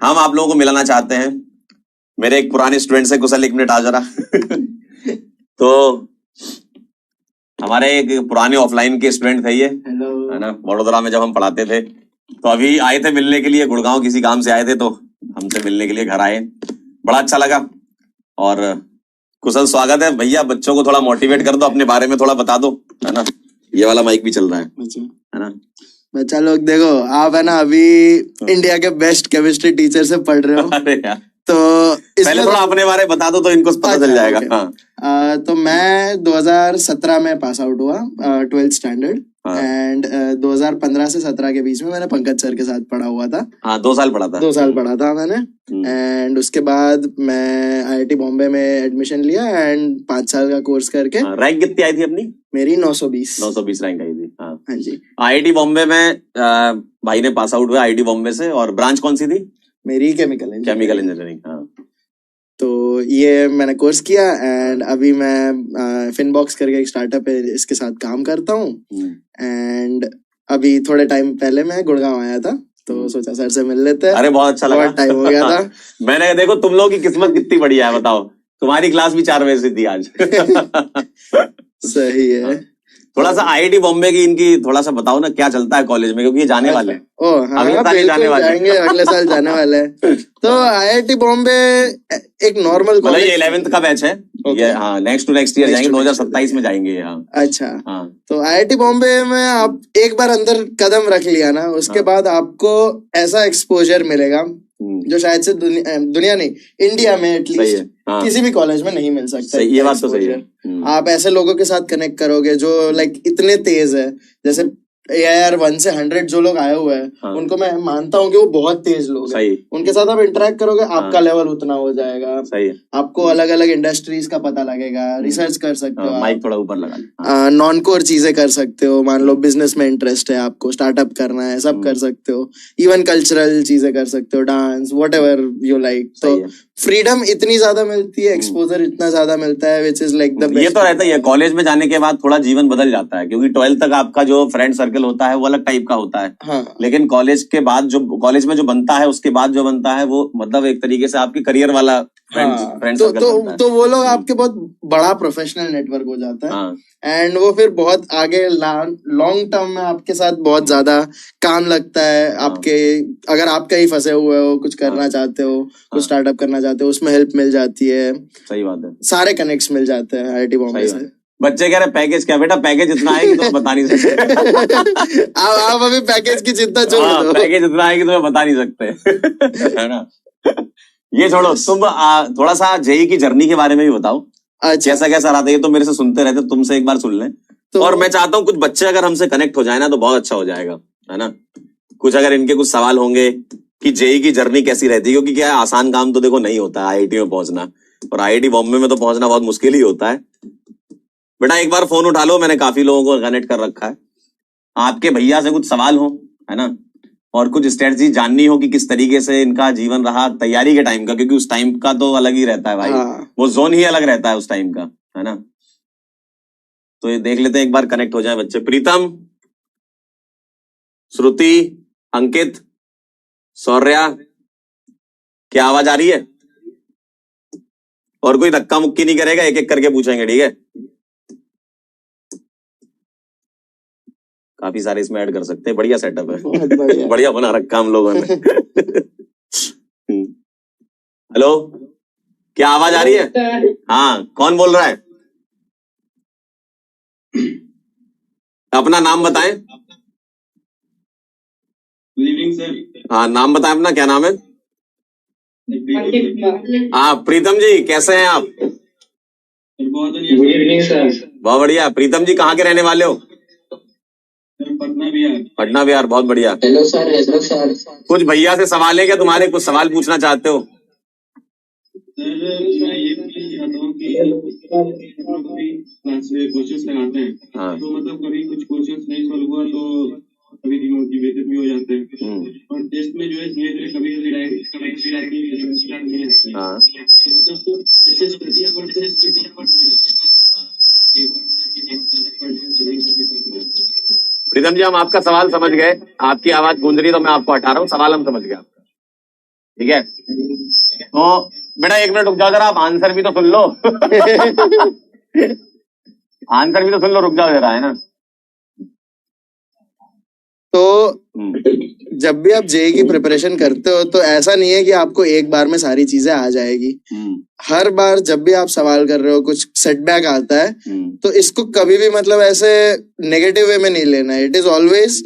हम आप लोगों को मिलाना चाहते हैं। मेरे एक पुराने स्टूडेंट से कुशल, 1 मिनट आ जरा। तो हमारे एक पुराने ऑफलाइन के स्टूडेंट थे ये, है ना, वडोदरा में जब हम पढ़ाते थे। तो अभी आए थे मिलने के लिए, गुड़गांव किसी काम से आए थे, तो हमसे मिलने के लिए घर आए। बड़ा अच्छा लगा। और कुशल, स्वागत है भैया। बच्चों को थोड़ा मोटिवेट कर दो, अपने बारे में थोड़ा बता दो, है ना। ये वाला माइक भी चल रहा है ना। बच्चा लोग देखो, आप है ना अभी इंडिया के बेस्ट केमिस्ट्री टीचर से पढ़ रहे हो। अरे यार, तो पहले थोड़ा अपने बारे में बता दो तो इनको पता चल जाएगा। हाँ। तो मैं 2017 में पास आउट हुआ, 12th स्टैंडर्ड। एंड 2015 से 17 के बीच में मैंने पंकज सर के साथ पढ़ा हुआ था। हाँ, 2 साल पढ़ा था। 2 साल पढ़ा था मैंने। एंड उसके बाद मैं IIT बॉम्बे में एडमिशन लिया एंड 5 साल का कोर्स करके। रैंक कितनी आई थी अपनी? मेरी 920 रैंक आई थी। हाँ जी। IIT बॉम्बे में भाई ने पास आउट हुआ IIT बॉम्बे से। और ब्रांच कौन सी थी? मेरी केमिकल इंजीनियरिंग। हाँ। तो ये मैंने कोर्स किया एंड अभी मैं फिनबॉक्स करके एक स्टार्टअप है, इसके साथ काम करता हूँ। एंड अभी थोड़े टाइम पहले मैं गुड़गांव आया था, तो सोचा सर से मिल लेते हैं। अरे बहुत अच्छा लगा, बहुत टाइम हो गया था। मैंने देखो तुम लोगों की किस्मत कितनी बढ़िया है, बताओ। तुम्हारी क्लास भी 4 बजे से थी आज। सही है। थोड़ा सा IIT बॉम्बे की इनकी थोड़ा सा बताओ ना, क्या चलता है कॉलेज में, क्योंकि ये जाने वाले हैं। हाँ, अगले साल जाने वाले जाएंगे, अगले साल जाने वाले हैं। तो IIT बॉम्बे एक नॉर्मल मतलब ये 11th का बैच है। ये हाँ, नेक्स्ट ईयर जाएंगे, 2027 में जाएंगे। हाँ। अच्छा। हाँ। तो IIT बॉम्बे में आप एक बार अंदर कदम रख लिया ना, उसके बाद आपको ऐसा एक्सपोजर मिलेगा जो शायद से दुनिया नहीं, इंडिया में एटलीस्ट किसी भी कॉलेज में नहीं मिल सकता। ये बात तो सही है। आप ऐसे लोगों के साथ कनेक्ट करोगे जो लाइक इतने तेज है, जैसे AIR 1 से 100 जो लोग आए हुए हैं, उनको मैं मानता हूँ कि वो बहुत तेज लोग हैं। उनके साथ आप इंटरेक्ट करोगे, आपका लेवल उतना हो जाएगा। सही है। आपको अलग अलग इंडस्ट्रीज का पता लगेगा, रिसर्च कर सकते हो, माइक थोड़ा ऊपर लगा। नॉन कोर चीजें कर सकते हो। मान लो बिजनेस में इंटरेस्ट है आपको, स्टार्टअप करना है, सब कर सकते हो। इवन कल्चरल चीजें कर सकते हो, dance, what ever you like. तो फ्रीडम इतनी ज्यादा मिलती है, एक्सपोजर इतना ज्यादा मिलता है, which is like the best. ये तो रहता ही है। कॉलेज में जाने के बाद थोड़ा जीवन बदल जाता है, क्योंकि 12th तक आपका जो फ्रेंड सर्कल होता है वो अलग टाइप का होता है। हाँ। लेकिन कॉलेज के बाद जो कॉलेज में जो बनता है, उसके बाद जो बनता है वो मतलब एक तरीके से आपकी करियर वाला फ्रेंड सर्कल बनता है। तो वो लोग आपके बहुत बड़ा प्रोफेशनल नेटवर्क हो जाता है। एंड वो फिर बहुत आगे लॉन्ग टर्म में आपके साथ बहुत ज्यादा काम लगता है। आपके अगर आप कहीं फंसे हुए हो, कुछ करना चाहते हो, कुछ स्टार्टअप करना चाहते हो, उसमें हेल्प मिल जाती है। सही बात है। सारे कनेक्ट्स मिल जाते हैं IIT बॉम्बे से। बच्चे कह रहे पैकेज क्या? बेटा पैकेज इतना है कि तुम्हें बता नहीं सकते। आप अभी पैकेज की चिंता छोड़ दो। पैकेज इतना है कि तुम्हें बता नहीं सकते। है ना। ये छोड़ो, तुम थोड़ा सा JEE की जर्नी के बारे में भी बताओ। कैसा कैसा रहा था? ये तो मेरे से सुनते रहते, तुमसे एक बार सुन लें। और मैं चाहता हूँ कुछ बच्चे अगर हमसे कनेक्ट हो जाए ना तो बहुत अच्छा हो जाएगा, है ना। कुछ अगर इनके कुछ सवाल होंगे कि JEE की जर्नी कैसी रहती है, क्योंकि क्या है, आसान काम तो देखो नहीं होता IIT में पहुंचना, और IIT बॉम्बे में तो पहुंचना बहुत मुश्किल ही होता है। बेटा एक बार फोन उठा लो, मैंने काफी लोगों को कनेक्ट कर रखा है। आपके भैया से कुछ सवाल हो, है ना, और कुछ स्ट्रेटजी जाननी हो कि किस तरीके से इनका जीवन रहा तैयारी के टाइम का, क्योंकि उस टाइम का तो अलग ही रहता है भाई। वो जोन ही अलग रहता है उस टाइम का, है ना। तो ये देख लेते हैं, एक बार कनेक्ट हो जाए बच्चे। प्रीतम, श्रुति, अंकित, सौर्या, क्या आवाज आ रही है? और कोई धक्का मुक्की नहीं करेगा, एक एक करके पूछेंगे, ठीक है। काफी सारे इसमें ऐड कर सकते हैं, बढ़िया सेटअप है। बढ़िया बना रखा हम लोगों ने। हेलो, क्या आवाज आ रही है? हाँ, कौन बोल रहा है? अपना नाम बताएं। Good evening sir. हाँ, नाम बताएं अपना, क्या नाम है? हाँ प्रीतम जी, कैसे हैं आप? Good evening sir. बहुत बढ़िया। प्रीतम जी कहाँ के रहने वाले हो? पटना बिहार। पटना बिहार, बहुत बढ़िया। Hello sir. Hello sir. कुछ भैया से सवाल है क्या तुम्हारे? कुछ सवाल पूछना चाहते हो? सर मैं ये पूछना चाहता हूँ कि क्लास में क्वेश्चंस लगाते हैं, तो मतलब कभी कुछ क्वेश्चंस नहीं सॉल्व हुआ तो कभी डिमोटिवेटेड भी हो जाते हैं, और टेस्ट में जो है धीरे-धीरे कभी नहीं आती है। तो मतलब जैसे स्टडी अगर प्रीतम जी, हम आपका सवाल समझ गए। आपकी आवाज गूंज रही तो मैं आपको हटा रहा हूँ। सवाल हम समझ गए। ठीक है, तो बेटा 1 मिनट रुक जाओ जरा, आप आंसर भी तो सुन लो। आंसर भी तो सुन लो, रुक जाओ जरा, है ना। तो जब भी आप जेई की प्रिपरेशन करते हो तो ऐसा नहीं है कि आपको एक बार में सारी चीजें आ जाएगी। हर बार जब भी आप सवाल कर रहे हो कुछ सेटबैक आता है, तो इसको कभी भी मतलब ऐसे नेगेटिव वे में नहीं लेना है। इट इज ऑलवेज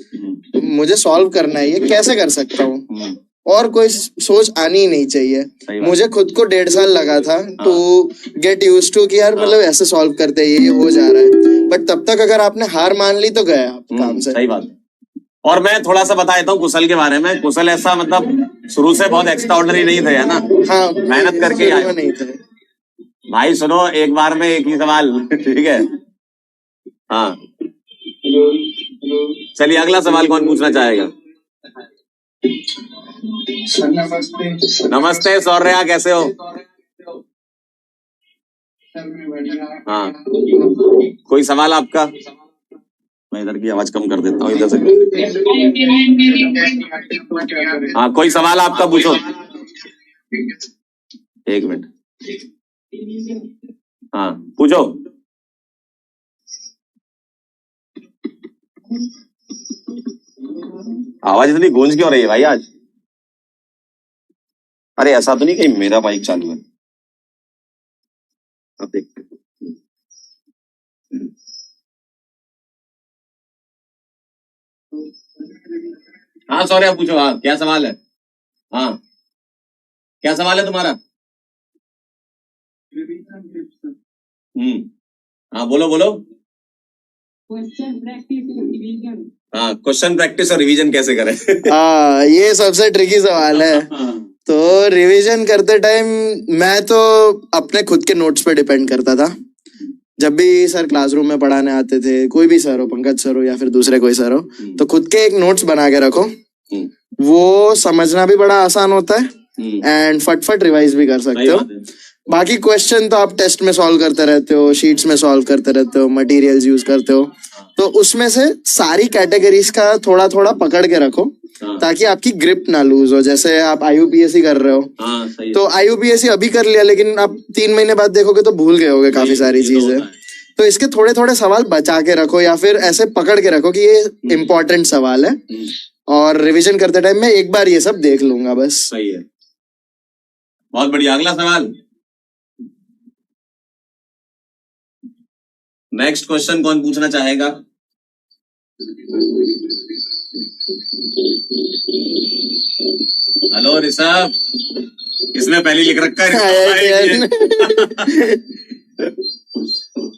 मुझे सॉल्व करना है, ये कैसे कर सकता हूँ, और कोई सोच आनी ही नहीं चाहिए। मुझे खुद को 1.5 साल लगा था टू गेट यूज टू कि यार मतलब ऐसे सॉल्व करते हैं, ये हो जा रहा है। बट तब तक अगर आपने हार मान ली तो गए आप काम से। सही बात है। और मैं थोड़ा सा बता देता हूँ कुशल के बारे में। कुशल ऐसा मतलब शुरू से बहुत एक्स्ट्राऑर्डिनरी नहीं थे, है ना। हाँ, मेहनत करके आए नहीं थे भाई। सुनो, एक बार में एक ही सवाल, ठीक है। हाँ, चलिए अगला सवाल कौन पूछना चाहेगा? नमस्ते सौर्या, कैसे हो? हाँ, कोई सवाल आपका? मैं इधर की आवाज कम कर देता हूँ, इधर से। हाँ, कोई सवाल आपका पूछो। 1 मिनट। हाँ, पूछो। आवाज इतनी गूंज क्यों रही है भाई आज? अरे ऐसा तो नहीं कहीं मेरा माइक चालू है? अब देखते हैं। हाँ सौर्या, पूछो। हाँ, क्या सवाल है? हाँ, क्या सवाल है तुम्हारा? हाँ, बोलो बोलो। हाँ, क्वेश्चन प्रैक्टिस और रिवीजन कैसे करें? हाँ, ये सबसे ट्रिकी सवाल है। तो रिवीजन करते टाइम मैं तो अपने खुद के नोट्स पे डिपेंड करता था। जब भी सर क्लासरूम में पढ़ाने आते थे, कोई भी सर हो, पंकज सर हो या फिर दूसरे कोई सर हो, तो खुद के एक नोट्स बना के रखो। वो समझना भी बड़ा आसान होता है एंड फटफट रिवाइज भी कर सकते हो। बाकी क्वेश्चन तो आप टेस्ट में सॉल्व करते रहते हो, शीट्स में सॉल्व करते रहते हो, मटेरियल्स यूज करते हो। तो उसमें से सारी कैटेगरीज का थोड़ा थोड़ा पकड़ के रखो ताकि आपकी ग्रिप ना लूज हो। जैसे आप IUPAC कर रहे हो, तो IUPAC अभी कर लिया, लेकिन आप 3 महीने बाद देखोगे तो भूल गए होगे काफी सारी चीजें। तो इसके थोड़े थोड़े सवाल बचा के रखो या फिर ऐसे पकड़ के रखो कि ये इम्पोर्टेंट सवाल है, और रिवीजन करते टाइम मैं एक बार ये सब देख लूंगा बस। सही है, बहुत बढ़िया। अगला सवाल, नेक्स्ट क्वेश्चन कौन पूछना चाहेगा? हेलो ऋषभ, इसमें पहले लिख रखा है।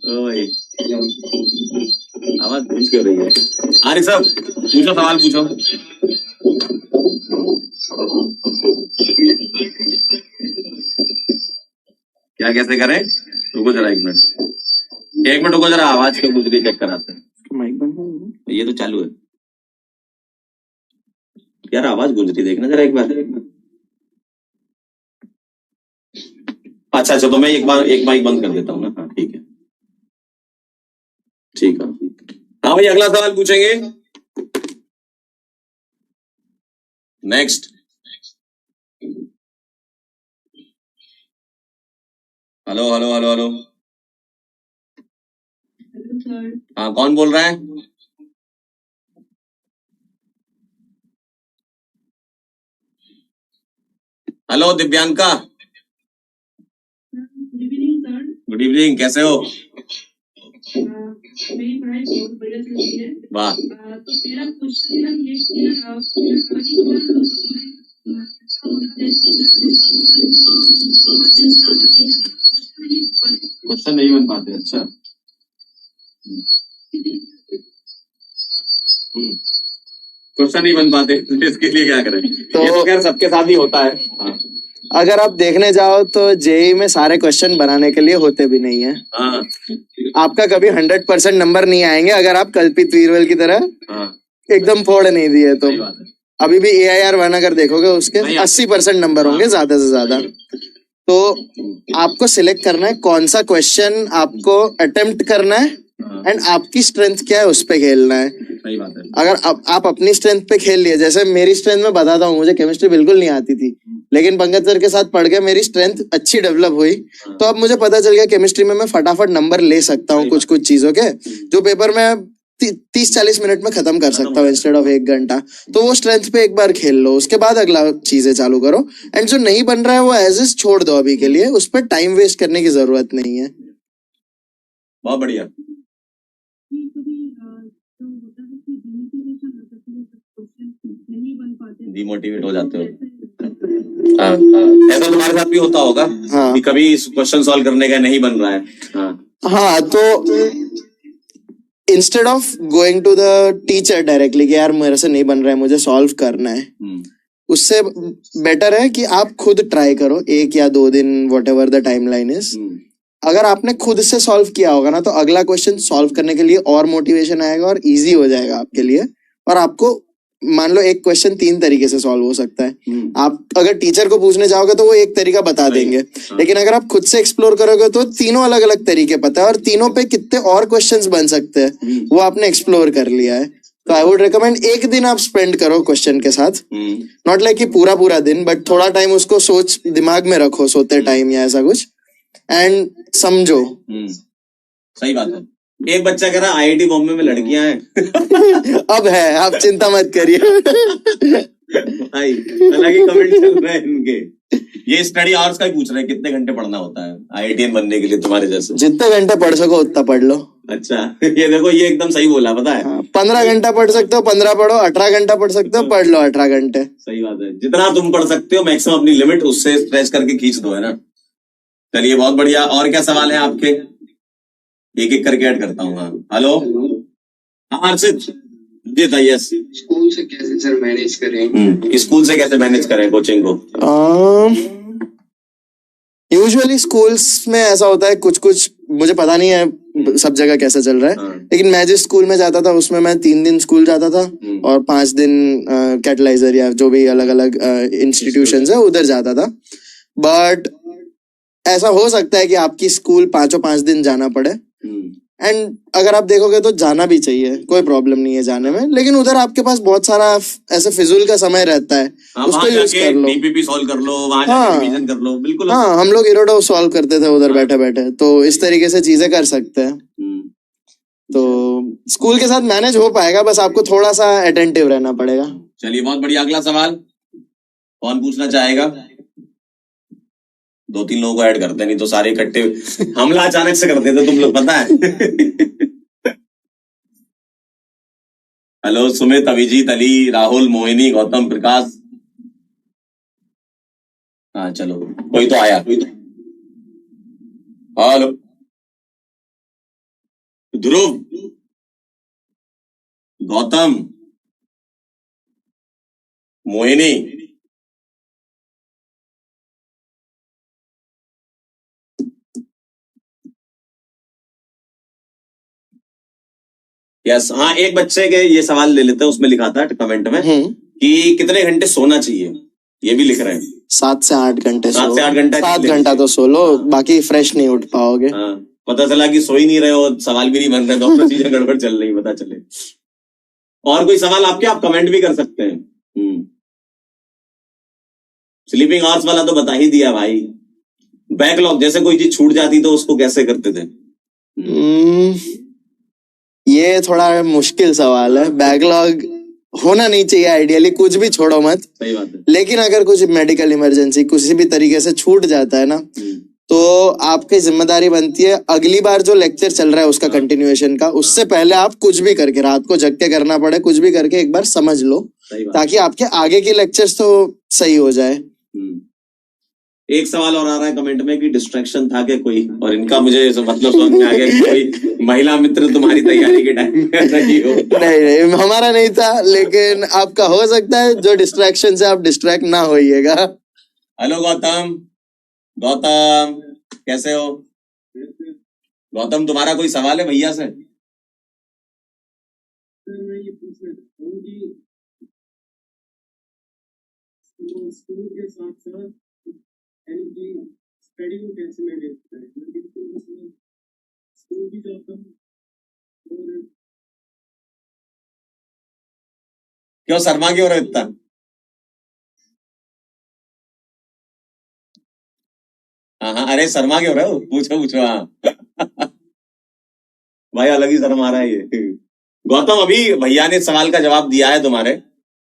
ओ भाई, आवाज पूछ क्यों रही है? हाँ ऋषभ, पूछो, सवाल पूछो। क्या कैसे करें? रुको जरा 1 मिनट रुको जरा, आवाज क्यों गुजरी चेक कराते हैं। माइक बंद है? ये तो चालू है यार, आवाज गूंज रही, देखना जरा एक बार। अच्छा, तो मैं एक माइक बंद कर देता हूँ ना। हाँ ठीक है, ठीक है। हाँ भाई, अगला सवाल पूछेंगे। Next. Hello hello hello hello. हाँ, कौन बोल रहा है? हेलो दिव्यांका। गुड इवनिंग, कैसे हो? मेरी पढ़ाई बहुत बढ़िया चल रही है। वाह। तो मेरा क्वेश्चन ये क्वेश्चन नहीं बन पाते। अच्छा, क्वेश्चन नहीं बन पाते, इसके लिए क्या करें? तो खैर सबके साथ ही होता है। हाँ। अगर आप देखने जाओ तो जेई में सारे क्वेश्चन बनाने के लिए होते भी नहीं है। हाँ। आपका कभी 100% नंबर नहीं आएंगे अगर आप कल्पित वीरवल की तरह एकदम फोड़ नहीं दिए तो। अभी भी AIR-1 अगर देखोगे उसके 80% नंबर होंगे ज्यादा से ज्यादा। तो आपको सिलेक्ट करना है कौन सा क्वेश्चन आपको अटेम्प्ट करना है एंड आपकी स्ट्रेंथ क्या है उस पे खेलना है। सही बात है। अगर आप अपनी स्ट्रेंथ पे खेल लिए, जैसे मेरी स्ट्रेंथ में बताता हूँ, मुझे केमिस्ट्री बिल्कुल नहीं आती थी, लेकिन पंकज सर के साथ पढ़ के मेरी स्ट्रेंथ अच्छी डेवलप हुई, तो अब मुझे पता चल गया केमिस्ट्री में मैं फटाफट नंबर ले सकता हूँ कुछ कुछ चीजों के, जो पेपर में 30-40 मिनट में खत्म कर सकता हूँ इंस्टेड ऑफ 1 घंटा। तो वो स्ट्रेंथ पे एक बार खेल लो, उसके बाद अगला चीजें चालू करो। एंड जो नहीं बन रहा है वो एज इज छोड़ दो अभी के लिए, उस पर टाइम वेस्ट करने की जरूरत नहीं है। बहुत बढ़िया। डिमोटिवेट हो जाते हो। हाँ, ऐसा तुम्हारे साथ भी होता होगा। हाँ। कि कभी क्वेश्चन सॉल्व करने का नहीं बन रहा है। हाँ, तो instead of going to the teacher directly कि यार मेरे से नहीं बन रहा है, मुझे सॉल्व करना है, उससे बेटर है कि आप खुद ट्राई करो 1 या 2 दिन, what ever the time line is. अगर आपने खुद से सॉल्व किया होगा ना, तो अगला क्वेश्चन सॉल्व करने के लिए और मोटिवेशन आएगा और इजी हो जाएगा आपके लिए। और आपको मान लो एक क्वेश्चन 3 तरीके से सॉल्व हो सकता है। आप अगर टीचर को पूछने जाओगे तो वो एक तरीका बता देंगे, लेकिन अगर आप खुद से एक्सप्लोर करोगे तो तीनों अलग अलग तरीके पता है, और तीनों पे कितने और क्वेश्चंस बन सकते हैं वो आपने एक्सप्लोर कर लिया है। तो आई वुड रिकमेंड 1 दिन आप स्पेंड करो क्वेश्चन के साथ, नॉट लाइक कि पूरा दिन, बट थोड़ा टाइम उसको सोच दिमाग में रखो सोते टाइम या ऐसा कुछ, एंड समझो। सही बात है। एक बच्चा कह रहा आईआईटी बॉम्बे में लड़कियां हैं। अब है, आप चिंता मत करिए। हालांकि कमेंट चल रहे हैं इनके, ये स्टडी आवर्स का ही पूछ रहे हैं कितने घंटे पढ़ना होता है आईआईटीएन बनने के लिए तुम्हारे जैसे। जितने घंटे पढ़ सको उतना पढ़ लो। अच्छा, ये देखो ये एकदम सही बोला, पता है। 15 घंटा पढ़ सकते हो 15 पढ़ो, 18 घंटा पढ़ सकते हो पढ़ लो 18 घंटे। सही बात है, जितना तुम पढ़ सकते हो मैक्सिमम अपनी लिमिट उससे स्ट्रेच करके खींच दो, है ना। चलिए बहुत बढ़िया। और क्या सवाल है आपके? एक एक करके ऐड करता हूँ। हाँ, हेलो। हाँ अर्षित जी था। यस, स्कूल से कैसे सर मैनेज करें? स्कूल से कैसे मैनेज करें कोचिंग को? यूजुअली स्कूल्स में ऐसा होता है, कुछ कुछ मुझे पता नहीं है सब जगह कैसा चल रहा है, लेकिन मैं जिस स्कूल में जाता था उसमें मैं 3 दिन स्कूल जाता था और 5 दिन कैटलाइजर या जो भी अलग अलग इंस्टीट्यूशंस है उधर जाता था। बट ऐसा हो सकता है कि आपकी स्कूल 5 दिन जाना पड़े, एंड अगर आप देखोगे तो जाना भी चाहिए, कोई प्रॉब्लम नहीं है जाने में, लेकिन उधर आपके पास बहुत सारा ऐसे फिजूल का समय रहता है, उसको यूज कर लो, डीपीपी सॉल्व कर लो, वहां जाके रिवीजन कर लो। बिल्कुल। हाँ, हम लोग इरोडो सॉल्व करते थे उधर बैठे बैठे, तो इस तरीके से चीजें कर सकते हैं। तो स्कूल के साथ मैनेज हो पाएगा, बस आपको थोड़ा सा अटेंटिव रहना पड़ेगा। चलिए बहुत बढ़िया। अगला सवाल कौन पूछना चाहेगा? 2-3 लोगों को ऐड करते, नहीं तो सारे इकट्ठे हमला अचानक से करते थे तुम लोग, पता है। हेलो सुमित, अभिजीत, अली, राहुल, मोहिनी, गौतम, प्रकाश। हाँ चलो, कोई तो आया, कोई तो। हेलो ध्रुव, गौतम, मोहिनी। यस। हाँ, एक बच्चे के ये सवाल ले लेते हैं, उसमें लिखा था कमेंट में कि कितने घंटे सोना चाहिए, ये भी लिख रहे हैं। 7 से 8 घंटे। 7 से 8 घंटा। 7 घंटा तो सो लो, बाकी फ्रेश नहीं उठ पाओगे। हाँ, पता चला कि सो ही नहीं रहे हो, सवाल भी नहीं बन रहे, तो चीजें गड़बड़ चल रही, पता चले। और कोई सवाल आपके, आप कमेंट भी कर सकते हैं। स्लीपिंग आवर्स वाला तो बता ही दिया भाई। बैकलॉग, जैसे कोई चीज छूट जाती तो उसको कैसे करते थे? ये थोड़ा मुश्किल सवाल है। बैकलॉग होना नहीं चाहिए आइडियली, कुछ भी छोड़ो मत। सही बात है। लेकिन अगर कुछ मेडिकल इमरजेंसी किसी भी तरीके से छूट जाता है ना, तो आपकी जिम्मेदारी बनती है अगली बार जो लेक्चर चल रहा है उसका कंटिन्यूएशन का, उससे पहले आप कुछ भी करके, रात को जग के करना पड़े, कुछ भी करके एक बार समझ लो, ताकि आपके आगे के लेक्चर्स तो सही हो जाए। एक सवाल और आ रहा है कमेंट में कि डिस्ट्रैक्शन था क्या कोई, और इनका मुझे मतलब समझ में आ गया कि कोई महिला मित्र तुम्हारी तैयारी के टाइम में नहीं हो। नहीं, हमारा नहीं था, लेकिन आपका हो सकता है। जो डिस्ट्रैक्शन से आप डिस्ट्रैक्ट ना होइएगा। हेलो गौतम, गौतम कैसे हो? गौतम, तुम्हारा कोई सवाल है भैया से? मैं ये पूछना चाहता हूँ कि स्कूल के साथ साथ स्टडी को कैसे मैनेज करें? स्कूल भी जाता हूँ और क्यों शर्मा क्यों रहे इतना? हाँ, अरे शर्मा क्यों रहे हो, पूछो हाँ। भाई अलग ही शर्म आ रहा है ये। गौतम, अभी भैया ने सवाल का जवाब दिया है तुम्हारे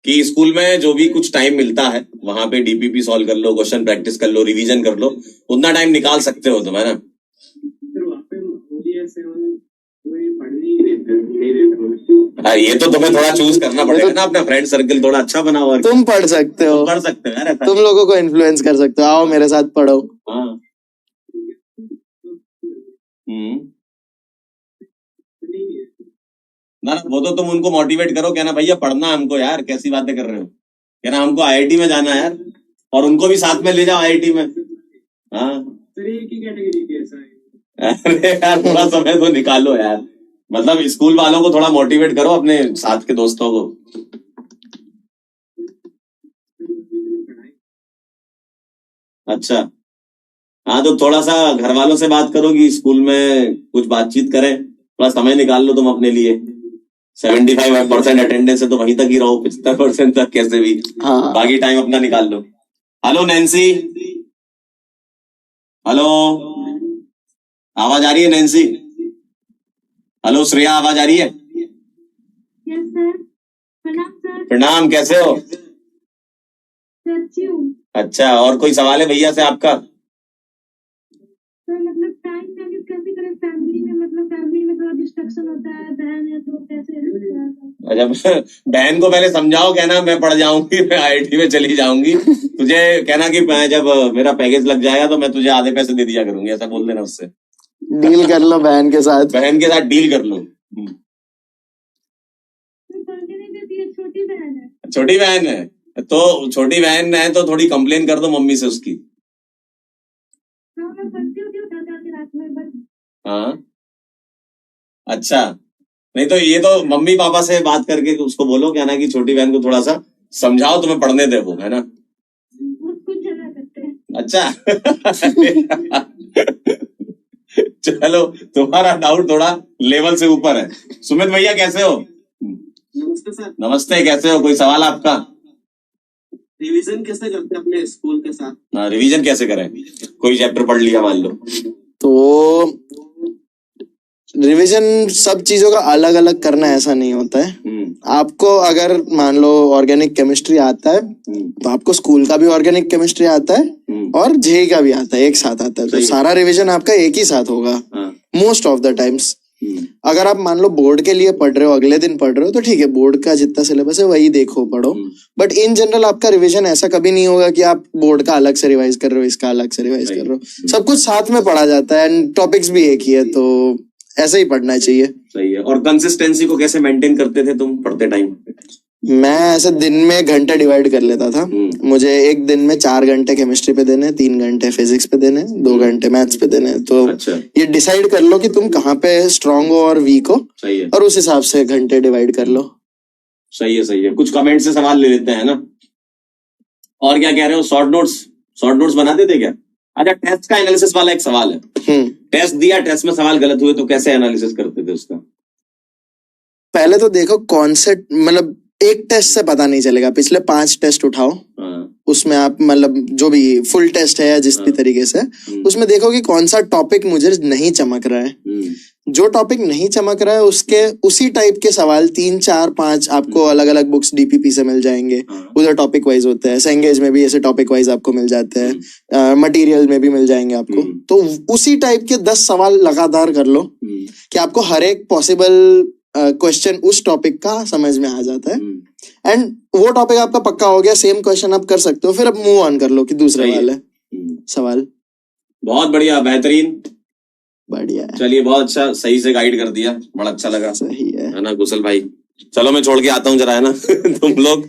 कि स्कूल में जो भी कुछ टाइम मिलता है वहां पे डीपीपी सॉल्व कर लो, क्वेश्चन प्रैक्टिस कर लो, रिवीजन कर लो, उतना टाइम निकाल सकते हो तुम, है ना? ये तो तुम्हें थोड़ा चूज करना पड़ेगा ना, अपना फ्रेंड सर्कल थोड़ा अच्छा बनाओ। और तुम पढ़ सकते हो, पढ़ सकते हो यार, तुम लोगों को इन्फ्लुएंस कर सकते हो, आओ मेरे साथ पढ़ो। हाँ। ना वो तो तुम उनको मोटिवेट करो, कहना भैया पढ़ना हमको यार, कैसी बातें कर रहे हो, कहना हमको आईआईटी में जाना है यार, और उनको भी साथ में ले जाओ आईआईटी में। हाँ अरे यार थोड़ा समय तो निकालो यार, मतलब स्कूल वालों को थोड़ा मोटिवेट करो, अपने साथ के दोस्तों को। अच्छा हाँ, तो थोड़ा सा घर वालों से बात करो कि स्कूल में कुछ बातचीत करें, थोड़ा समय निकाल लो तुम अपने लिए। 75% अटेंडेंस है तो वहीं तक ही रहो, 75% तक कैसे भी। हाँ। बाकी टाइम अपना निकाल लो। हेलो नैन्सी, हेलो आवाज आ रही है नैन्सी? हेलो श्रेया, आवाज आ रही है? Yes sir. प्रणाम सर। प्रणाम, कैसे हो? अच्छी हूँ। अच्छा, और कोई सवाल है भैया से आपका? सर मतलब टाइम मैनेज कैसे करें फैमिली में, मतलब फैमिली में थोड़ा डिस्ट्रक्शन होता है, बहन है तो कैसे? अच्छा बहन को पहले समझाओ, कहना मैं पढ़ जाऊंगी, मैं आईआईटी में चली जाऊंगी, तुझे कहना कि जब मेरा पैकेज लग जाएगा तो मैं तुझे आधे पैसे दे दिया करूंगी, ऐसा बोल देना उससे। डील कर लो बहन के साथ, बहन के साथ डील कर लो। छोटी बहन है। छोटी बहन है तो छोटी बहन है तो थोड़ी कंप्लेन कर दो मम्मी से उसकी। हाँ मैं पढ़ती हूँ रात में बस। हाँ अच्छा, नहीं तो ये तो मम्मी पापा से बात करके उसको बोलो, क्या ना कि छोटी बहन को थोड़ा सा समझाओ, तुम्हें पढ़ने दे वो, है ना? कुछ झगड़ा करते हैं। अच्छा चलो, तुम्हारा डाउट थोड़ा लेवल से ऊपर है। सुमित भैया कैसे हो? नमस्ते सर। नमस्ते, कैसे हो? कोई सवाल आपका? रिवीजन कैसे करते हैं अपने स्कूल के साथ? हाँ, रिवीजन कैसे करें? कोई चैप्टर पढ़ लिया मान लो तो रिवीजन सब चीजों का अलग अलग करना ऐसा नहीं होता है। आपको अगर मान लो ऑर्गेनिक केमिस्ट्री आता है तो आपको स्कूल का भी ऑर्गेनिक केमिस्ट्री आता है और जेई का भी आता है, एक साथ आता है, तो सारा रिवीजन आपका एक ही साथ होगा मोस्ट ऑफ द टाइम्स। अगर आप मान लो बोर्ड के लिए पढ़ रहे हो, अगले दिन पढ़ रहे हो, तो ठीक है, बोर्ड का जितना सिलेबस है वही देखो पढ़ो, बट इन जनरल आपका रिवीजन ऐसा कभी नहीं होगा कि आप बोर्ड का अलग से रिवाइज कर रहे हो, इसका अलग से रिवाइज कर रहे हो, सब कुछ साथ में पढ़ा जाता है एंड टॉपिक्स भी एक ही है, तो ऐसे ही पढ़ना चाहिए। सही है। और कंसिस्टेंसी को कैसे मेंटेन करते थे तुम पढ़ते टाइम? मैं ऐसे दिन में घंटे डिवाइड कर लेता था। मुझे एक दिन में 4 घंटे केमिस्ट्री पे देने, 3 घंटे फिजिक्स पे देने, 2 घंटे मैथ्स पे देने, तो ये डिसाइड कर लो कि तुम कहाँ पे स्ट्रांग हो और वीक हो, और उस हिसाब से घंटे डिवाइड कर लो। सही है, सही है। कुछ कमेंट से सवाल ले लेते हैं ना। और क्या कह रहे हो? शॉर्ट नोट्स बनाते थे क्या? अच्छा, टेस्ट का एनालिसिस वाला एक सवाल है। टेस्ट दिया, टेस्ट में सवाल गलत हुए तो कैसे एनालिसिस करते थे उसका? पहले तो देखो कॉन्सेप्ट, मतलब एक टेस्ट से पता नहीं चलेगा, पिछले 5 टेस्ट उठाओ, उसमें आप मतलब जो भी फुल टेस्ट है या जिस भी तरीके से, उसमें देखो कि कौन सा टॉपिक मुझे नहीं चमक रहा है। जो टॉपिक नहीं चमक रहा है उसके उसी टाइप के सवाल 3, 4, 5 आपको अलग अलग बुक्स डीपीपी से मिल जाएंगे, उधर टॉपिक वाइज होते हैं, सेंगेज में भी ऐसे टॉपिक वाइज आपको मिल जाते हैं, मटेरियल में भी मिल जाएंगे आपको, तो उसी टाइप के 10 सवाल लगातार कर लो कि आपको हर एक पॉसिबल क्वेश्चन उस टॉपिक का समझ में आ जाता है, एंड वो टॉपिक आपका पक्का हो गया, सेम क्वेश्चन आप कर सकते हो, फिर अब मूव ऑन कर लो कि दूसरे वाले सवाल। बहुत बढ़िया, बेहतरीन, बढ़िया। चलिए, बहुत अच्छा, सही से गाइड कर दिया, बड़ा अच्छा लगा। सही है ना कुशल भाई? चलो मैं छोड़ के आता हूँ जरा, है ना तुम लोग